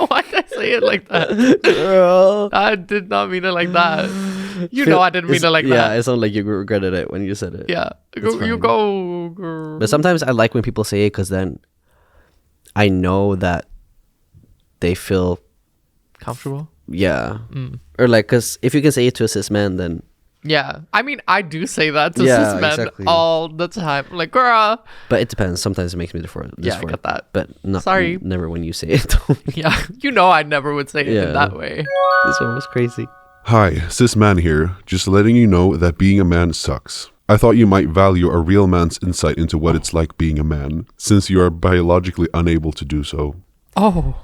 Why did I say it like that? Girl. I did not mean it like that. You know I didn't mean it like Yeah, that. it sounded like you regretted it when you said it. Yeah. It's You fine. go, girl. But sometimes I like when people say it because then I know that they feel, Comfortable? yeah. Or like, because if you can say it to a cis man, then Yeah. I mean, I do say that to Yeah, cis men exactly. all the time. I'm like, girl. but it depends. Sometimes it makes me Yeah, I get that. But not Sorry. never when you say it. Yeah. You know I never would say it Yeah. in that way. This one was crazy. Hi, cis man here, just letting you know that being a man sucks. I thought you might value a real man's insight into what it's like being a man, since you are biologically unable to do so. Oh.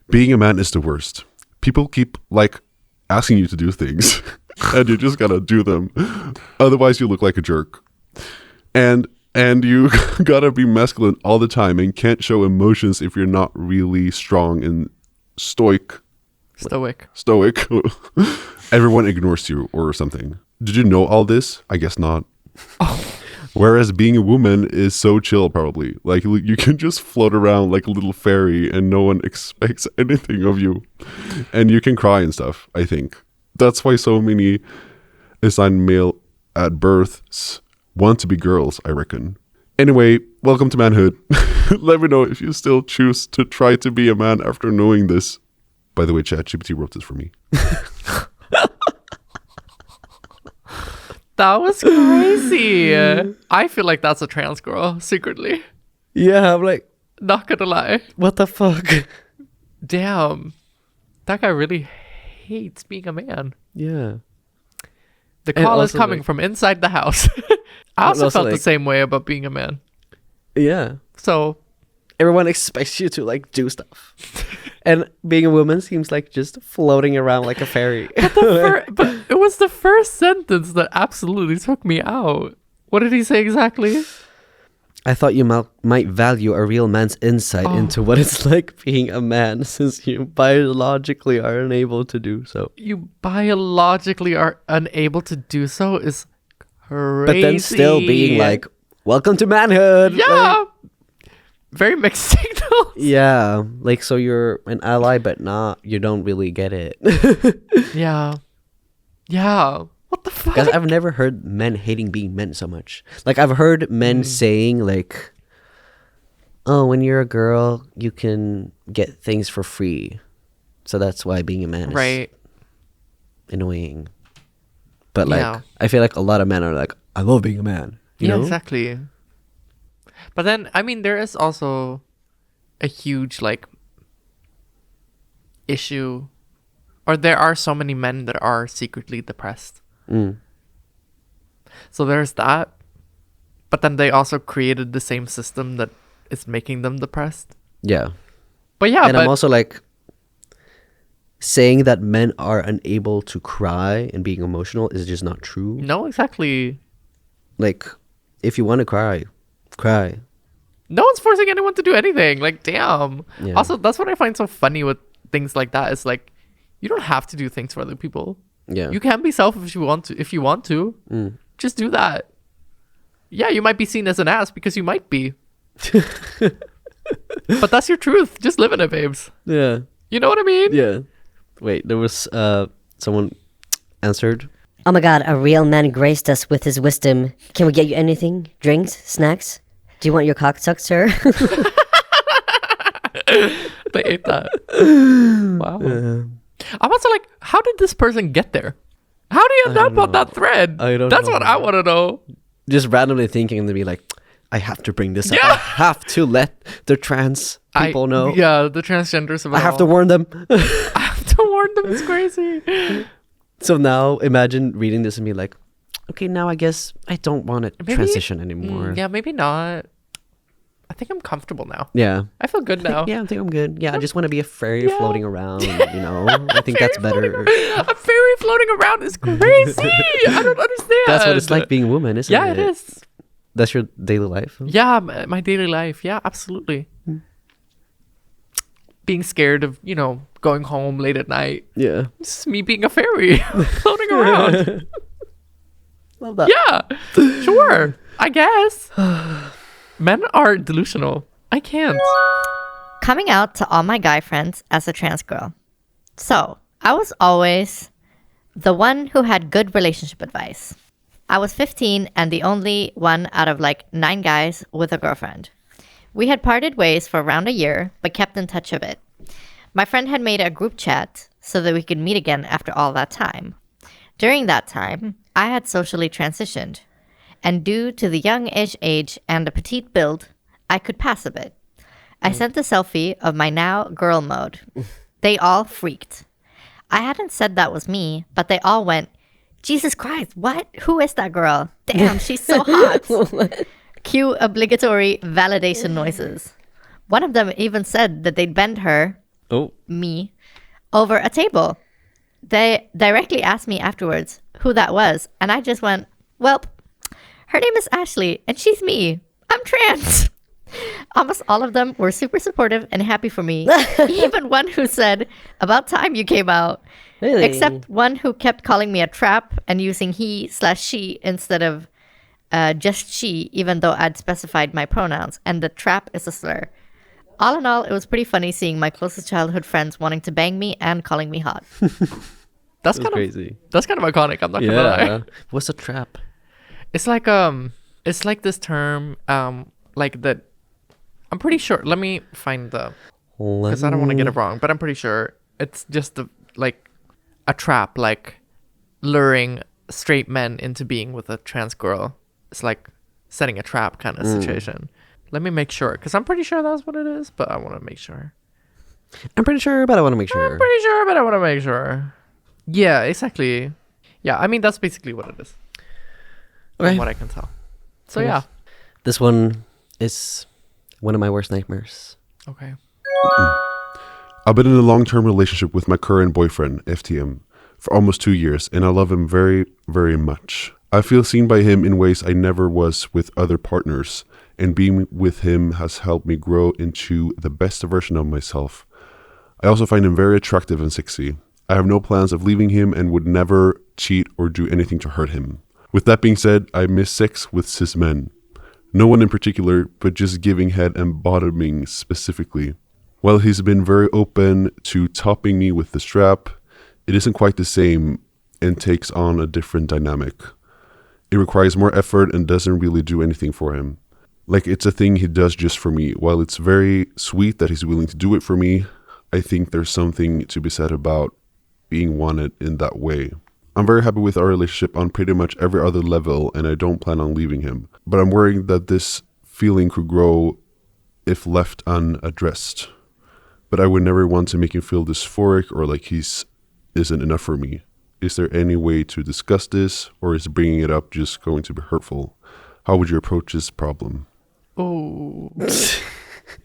Being a man is the worst. People keep, like, asking you to do things, and you just gotta do them. Otherwise, you look like a jerk. And you gotta be masculine all the time and can't show emotions if you're not really strong and stoic. Stoic. Everyone ignores you or something. Did you know all this? I guess not. Whereas being a woman is so chill, probably. Like, you can just float around like a little fairy and no one expects anything of you. And you can cry and stuff, I think. That's why so many assigned male at births want to be girls, I reckon. Anyway, welcome to manhood. Let me know if you still choose to try to be a man after knowing this. By the way, ChatGPT wrote this for me. That was crazy. I feel like that's a trans girl, secretly. Yeah, I'm like, Not gonna lie. what the fuck? Damn. That guy really hates being a man. Yeah. The And call is also, coming like- from inside the house. I also also, felt the like- same way about being a man. Yeah. So Everyone expects you to like do stuff. And being a woman seems like just floating around like a fairy. but it was the first sentence that absolutely took me out. What did he say exactly? I thought you might value a real man's insight into what it's like being a man, since you biologically are unable to do so. You biologically are unable to do so is crazy. But then still being like, welcome to manhood. yeah, Like, very mixed signals. yeah. Like, so you're an ally, but you don't really get it. Yeah. What the fuck? Because I've never heard men hating being men so much. Like, I've heard men saying, like, oh, when you're a girl, you can get things for free. So that's why being a man is Right. annoying. But, like, Yeah. I feel like a lot of men are like, I love being a man. You Yeah, know? exactly. But then, I mean, there is also a huge, like, issue. Or there are so many men that are secretly depressed. Mm. So there's that. But then they also created the same system that is making them depressed. Yeah. But yeah, And I'm also like, saying that men are unable to cry and being emotional is just not true. no, exactly. Like, if you want to cry, cry. No one's forcing anyone to do anything. Like, damn. Yeah. Also, that's what I find so funny with things like that. Is like, you don't have to do things for other people. Yeah. You can be selfish if you want to. If you want to, just do that. Yeah, you might be seen as an ass because you might be. But that's your truth. Just live in it, babes. Yeah. You know what I mean? Yeah. Wait, there was someone answered. Oh my god, a real man graced us with his wisdom. Can we get you anything? Drinks? Snacks? Do you want your cock sucked, sir? They ate that. Wow. I'm also like, how did this person get there? How do you end up on that thread? I don't That's know. what I want to know. Just randomly thinking and to be like, I have to bring this up. Yeah. I have to let the trans people know. Yeah, the transgenders of it I have to all. warn them. I have to warn them. It's crazy. So now imagine reading this and be like, okay, now I guess I don't want to Maybe- transition anymore. Yeah, maybe not. I think I'm comfortable now. Yeah. I feel good now. Yeah, I think I'm good. Yeah, I just want to be a fairy Yeah. floating around, you know? I think that's better. A fairy floating around is crazy. I don't understand. That's what it's like being a woman, isn't Yeah, it? it is. That's your daily life? Yeah, my daily life. Yeah, absolutely. Being scared of, going home late at night. Yeah. This is me being a fairy floating around. Love that. Yeah, sure. I guess. Men are delusional. I can't. Coming out to all my guy friends as a trans girl. So, I was always the one who had good relationship advice. I was 15 and the only one out of like 9 guys with a girlfriend. We had parted ways for around a year, but kept in touch a bit. My friend had made a group chat so that we could meet again after all that time. During that time, I had socially transitioned, and due to the young-ish age and the petite build, I could pass a bit. I sent a selfie of my now girl mode. They all freaked. I hadn't said that was me, but they all went, Jesus Christ, what? Who is that girl? Damn, she's so hot. Cue obligatory validation noises. One of them even said that they'd bend her, me, over a table. They directly asked me afterwards who that was, and I just went, well, her name is Ashley, and she's me. I'm trans. Almost all of them were super supportive and happy for me. Even one who said, about time you came out. Really? Except one who kept calling me a trap and using he/she instead of just she, even though I'd specified my pronouns, and the trap is a slur. All in all, it was pretty funny seeing my closest childhood friends wanting to bang me and calling me hot. That's kind crazy. of that's kind of iconic. I'm not gonna lie. Yeah. What's a trap? It's like this term like that. I'm pretty sure. Let me find the because I don't want to get it wrong, but I'm pretty sure it's just like a trap, like luring straight men into being with a trans girl. It's like setting a trap kind of situation. Let me make sure, because I'm pretty sure that's what it is, but I want to make sure. I'm pretty sure, but I want to make sure. I'm pretty sure, but I want to make sure. Yeah, exactly. Yeah, I mean, that's basically what it is. Okay. From what I can tell. So, Okay. yeah. This one is one of my worst nightmares. Okay. I've been in a long-term relationship with my current boyfriend, FTM, for almost 2 years, and I love him very, very much. I feel seen by him in ways I never was with other partners, and being with him has helped me grow into the best version of myself. I also find him very attractive and sexy. I have no plans of leaving him and would never cheat or do anything to hurt him. With that being said, I miss sex with cis men. No one in particular, but just giving head and bottoming specifically. While he's been very open to topping me with the strap, it isn't quite the same and takes on a different dynamic. It requires more effort and doesn't really do anything for him. Like it's a thing he does just for me. While it's very sweet that he's willing to do it for me, I think there's something to be said about being wanted in that way. I'm very happy with our relationship on pretty much every other level, and I don't plan on leaving him. But I'm worried that this feeling could grow if left unaddressed. But I would never want to make him feel dysphoric or like he's isn't enough for me. Is there any way to discuss this, or is bringing it up just going to be hurtful? How would you approach this problem? Oh.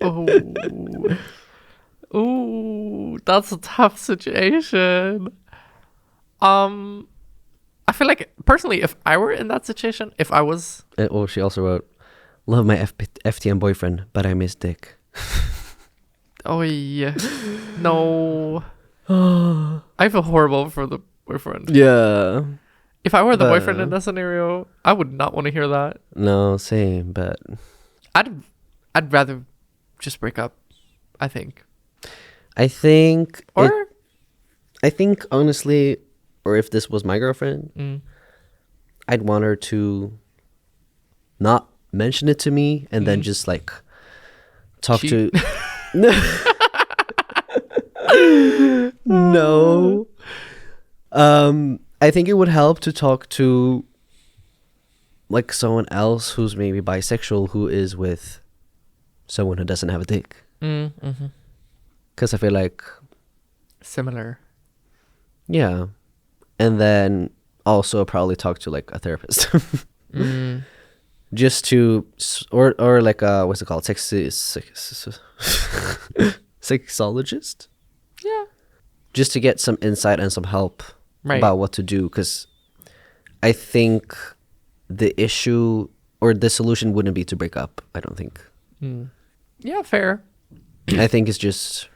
Oh. Ooh, that's a tough situation. I feel like personally, if I were in that situation, if I was, Oh, she also wrote, "Love my FTM boyfriend, but I miss dick." oh yeah, no, I feel horrible for the boyfriend. Yeah. If I were the boyfriend in that scenario, I would not want to hear that. No, same, but I'd rather just break up. I think. I think Or I think honestly, or if this was my girlfriend, I'd want her to not mention it to me and then just like talk Cheat. to No. I think it would help to talk to like someone else who's maybe bisexual who is with someone who doesn't have a dick. mm-hmm. Because I feel like, Similar. yeah. And then also probably talk to like a therapist. Just to, or like what's it called? Sexologist? Yeah. Just to get some insight and some help Right. about what to do. Because I think the issue or the solution wouldn't be to break up. I don't think. Yeah, fair. I think it's just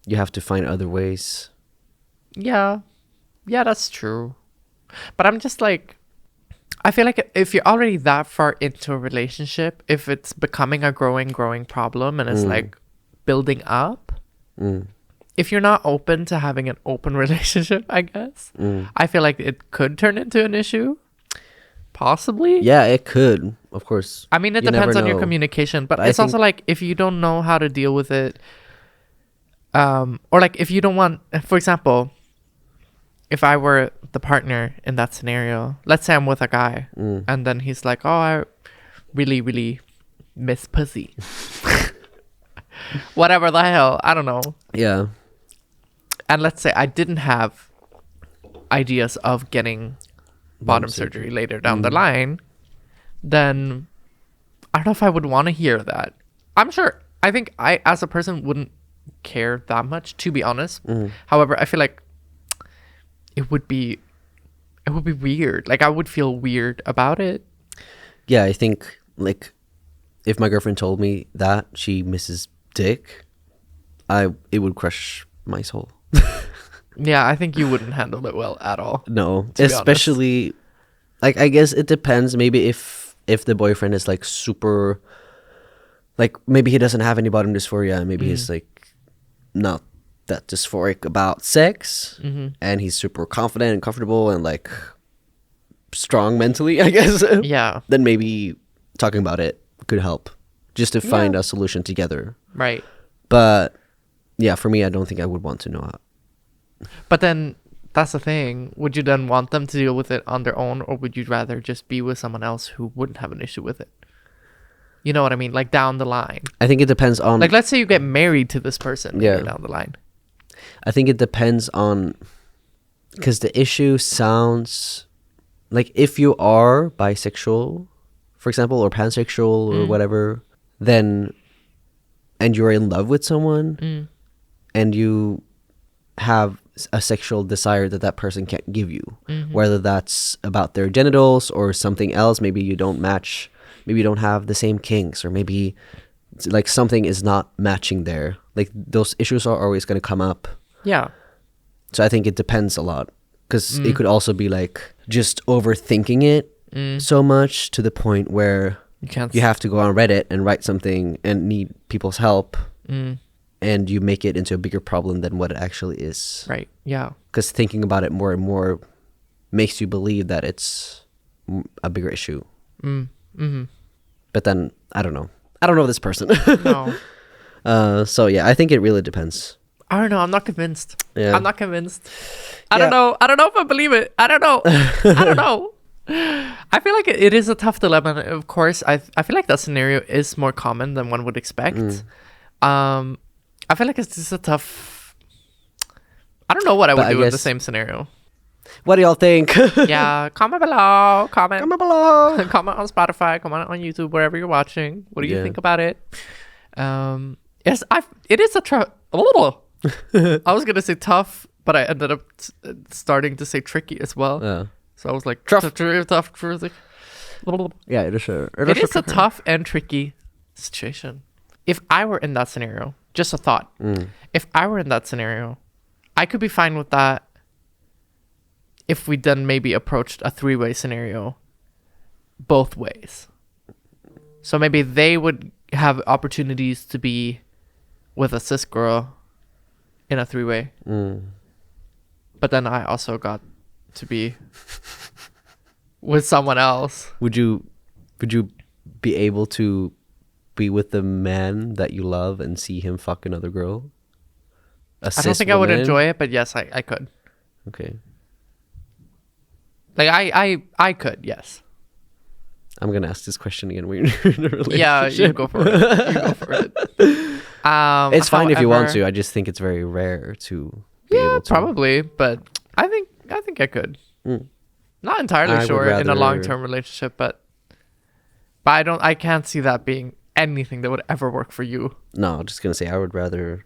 you have to find other ways. Yeah. Yeah, that's true. But I'm just like, I feel like if you're already that far into a relationship, if it's becoming a growing problem and it's like building up, if you're not open to having an open relationship, I guess, I feel like it could turn into an issue. Possibly. Yeah, it could, of course. I mean, it You never depends on your know. communication, but I it's also think- like if you don't know how to deal with it, or like if you don't want, for example, if I were the partner in that scenario, let's say I'm with a guy and then he's like, oh, I really, really miss pussy. Whatever the hell, I don't know. Yeah. And let's say I didn't have ideas of getting bottom surgery later down the line, then I don't know if I would want to hear that. I think I, as a person, wouldn't care that much, to be honest. However, I feel like it would be weird. Like I would feel weird about it. Yeah, I think like if my girlfriend told me that she misses dick, it would crush my soul. Yeah, I think you wouldn't handle it well at all. No, To be honest. especially like I guess it depends. Maybe if the boyfriend is like super, like maybe he doesn't have any bottom dysphoria, and maybe he's like not that dysphoric about sex, and he's super confident and comfortable and like strong mentally, I guess. Yeah, Then maybe talking about it could help, just to find a solution together. right. But yeah, for me, I don't think I would want to know how. But then that's the thing. Would you then want them to deal with it on their own, or would you rather just be with someone else who wouldn't have an issue with it? You know what I mean? Like down the line. I think it depends on Like let's say you get married to this person Yeah. later down the line. I think it depends on, because the issue sounds like if you are bisexual, for example, or pansexual or whatever, then and you're in love with someone and you have a sexual desire that that person can't give you, whether that's about their genitals or something else. Maybe you don't match, maybe you don't have the same kinks, or maybe like something is not matching there. Like those issues are always going to come up. Yeah. So I think it depends a lot, because it could also be like just overthinking it so much to the point where you have to go on Reddit and write something and need people's help, and you make it into a bigger problem than what it actually is. Right. Yeah. Because thinking about it more and more makes you believe that it's a bigger issue. But then I don't know this person. No. So yeah, I think it really depends. I don't know. I'm not convinced. Yeah. I'm not convinced. I don't know. I don't know if I believe it. I don't know. I don't know. I feel like it is a tough dilemma. Of course, I feel like that scenario is more common than one would expect. I feel like it's just a tough... I don't know what I would do in the same scenario. What do y'all think? Yeah, comment below. Comment below. Comment on Spotify. Comment on YouTube, wherever you're watching. What do you think about it? Yes, it is a I was gonna say tough, but I ended up starting to say tricky as well. So I was like tough. Yeah, it is a tough and tricky situation. If I were in that scenario, just a thought. If I were in that scenario, I could be fine with that. If we then maybe approached a 3-way scenario both ways. So maybe they would have opportunities to be with a cis girl in a 3-way. But then I also got to be with someone else. Would you be able to be with the man that you love and see him fuck another girl? I don't think I would enjoy it, but yes, I could. Okay. Like I could, yes. I'm gonna ask this question again when you're in a relationship. Yeah, you go for it. It's fine if you want to. I just think it's very rare to be able to. Probably, but I think I could. Not entirely sure in a long-term relationship, but I can't see that being anything that would ever work for you. No, I'm just gonna say I would rather.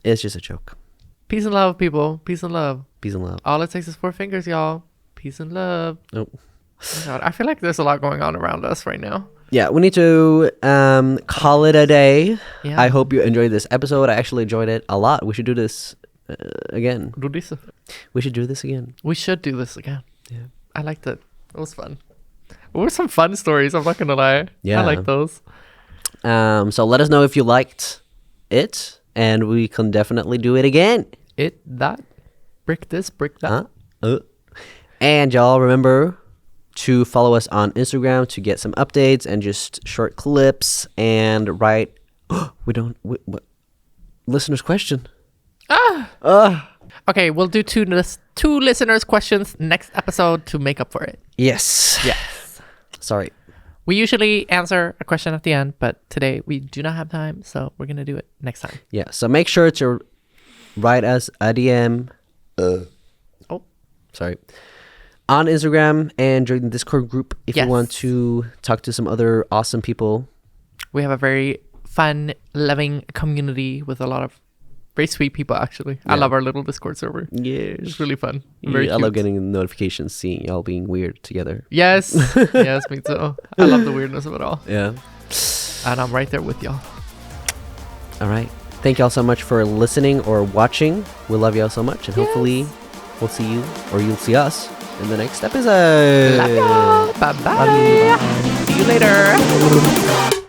It's just a joke. Peace and love, people. Peace and love. Peace and love. All it takes is 4 fingers, y'all. Peace and love. Nope. Oh God, I feel like there's a lot going on around us right now. Yeah, we need to call it a day. Yeah. I hope you enjoyed this episode. I actually enjoyed it a lot. We should do this again. We should do this again. We should do this again. Yeah. I liked it. It was fun. There were some fun stories, I'm not gonna lie. Yeah. I like those. So let us know if you liked it, and we can definitely do it again. Brick this, brick that. And y'all remember to follow us on Instagram to get some updates and just short clips and write. What? Listener's question. Okay, we'll do two listeners' questions next episode to make up for it. Yes. Sorry. We usually answer a question at the end, but today we do not have time, so we're gonna do it next time. Yeah. So make sure to write us a DM. Sorry. On Instagram and join the Discord group if you want to talk to some other awesome people. We have a very fun, loving community with a lot of very sweet people, actually. Yeah. I love our little Discord server. Yeah. It's really fun. I love getting notifications, seeing y'all being weird together. Yes. Yes, me too. I love the weirdness of it all. Yeah. And I'm right there with y'all. All right. Thank y'all so much for listening or watching. We love y'all so much. And hopefully we'll see you, or you'll see us, in the next episode. Love y'all. Bye-bye. See you later.